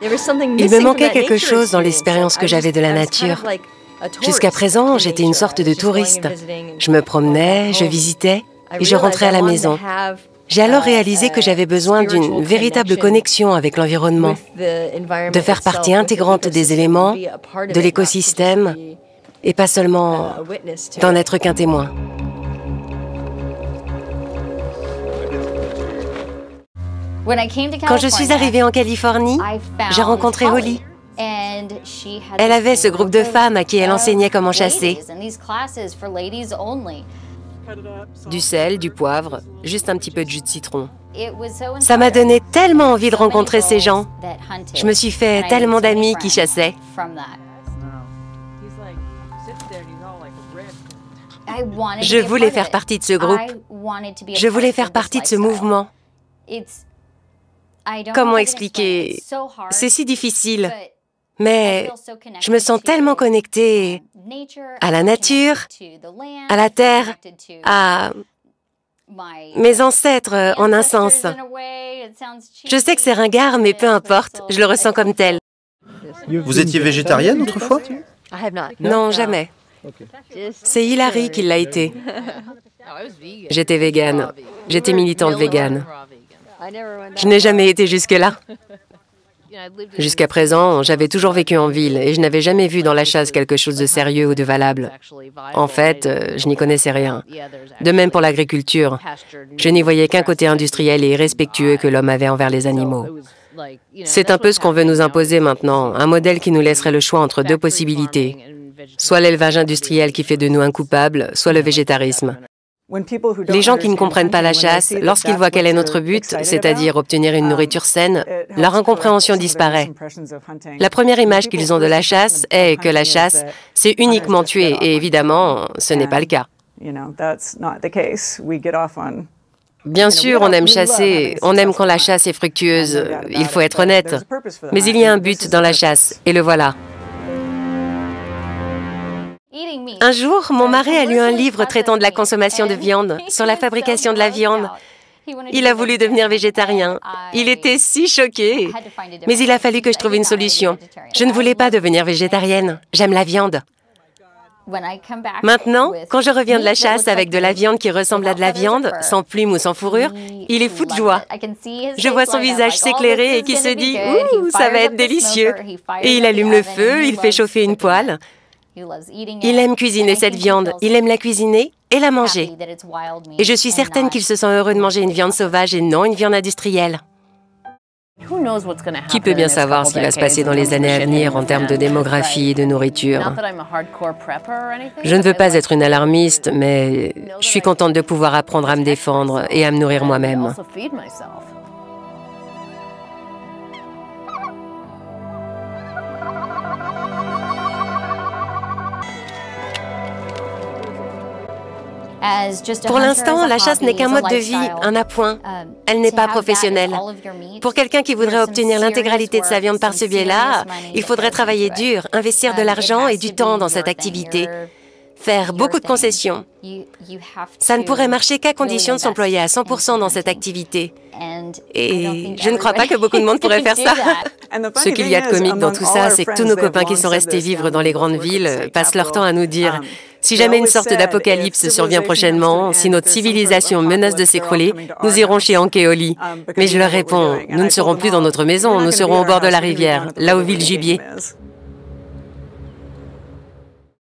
Il me manquait quelque chose dans l'expérience que j'avais de la nature. Jusqu'à présent, j'étais une sorte de touriste. Je me promenais, je visitais et je rentrais à la maison. J'ai alors réalisé que j'avais besoin d'une véritable connexion avec l'environnement, de faire partie intégrante des éléments, de l'écosystème, et pas seulement d'en être qu'un témoin. Quand je suis arrivée en Californie, j'ai rencontré Holly. Elle avait ce groupe de femmes à qui elle enseignait comment chasser. Du sel, du poivre, juste un petit peu de jus de citron. Ça m'a donné tellement envie de rencontrer ces gens. Je me suis fait tellement d'amis qui chassaient. Je voulais faire partie de ce groupe. Je voulais faire partie de ce mouvement. Comment expliquer? C'est si difficile. Mais je me sens tellement connectée à la nature, à la terre, à mes ancêtres en un sens. Je sais que c'est ringard, mais peu importe, je le ressens comme tel. Vous étiez végétarienne autrefois? Non, jamais. C'est Hilary qui l'a été. J'étais végane. J'étais militante végane. Je n'ai jamais été jusque-là. Jusqu'à présent, j'avais toujours vécu en ville et je n'avais jamais vu dans la chasse quelque chose de sérieux ou de valable. En fait, je n'y connaissais rien. De même pour l'agriculture. Je n'y voyais qu'un côté industriel et irrespectueux que l'homme avait envers les animaux. C'est un peu ce qu'on veut nous imposer maintenant, un modèle qui nous laisserait le choix entre deux possibilités. Soit l'élevage industriel qui fait de nous incoupables, soit le végétarisme. Les gens qui ne comprennent pas la chasse, lorsqu'ils voient quel est notre but, c'est-à-dire obtenir une nourriture saine, leur incompréhension disparaît. La première image qu'ils ont de la chasse est que la chasse, c'est uniquement tuer, et évidemment, ce n'est pas le cas. Bien sûr, on aime chasser, on aime quand la chasse est fructueuse, il faut être honnête. Mais il y a un but dans la chasse, et le voilà. Un jour, mon mari a lu un livre traitant de la consommation de viande, sur la fabrication de la viande. Il a voulu devenir végétarien. Il était si choqué. Mais il a fallu que je trouve une solution. Je ne voulais pas devenir végétarienne. J'aime la viande. Maintenant, quand je reviens de la chasse avec de la viande qui ressemble à de la viande, sans plumes ou sans fourrure, il est fou de joie. Je vois son visage s'éclairer et qui se dit « Ouh, ça va être délicieux !» Et il allume le feu, il fait chauffer une poêle. Il aime cuisiner cette viande, il aime la cuisiner et la manger. Et je suis certaine qu'il se sent heureux de manger une viande sauvage et non une viande industrielle. Qui peut bien savoir ce qui va se passer dans les années à venir en termes de démographie et de nourriture? Je ne veux pas être une alarmiste, mais je suis contente de pouvoir apprendre à me défendre et à me nourrir moi-même. Pour l'instant, la chasse n'est qu'un mode de vie, un appoint. Elle n'est pas professionnelle. Pour quelqu'un qui voudrait obtenir l'intégralité de sa viande par ce biais-là, il faudrait travailler dur, investir de l'argent et du temps dans cette activité. Faire beaucoup de concessions. Ça ne pourrait marcher qu'à condition de s'employer à 100% dans cette activité. Et je ne crois pas que beaucoup de monde pourrait faire ça. Ce qu'il y a de comique dans tout ça, c'est que tous nos copains qui sont restés vivre dans les grandes villes passent leur temps à nous dire « Si jamais une sorte d'apocalypse survient prochainement, si notre civilisation menace de s'écrouler, nous irons chez Hank et Holly. » Mais je leur réponds « Nous ne serons plus dans notre maison, nous serons au bord de la rivière, là où vit le gibier. »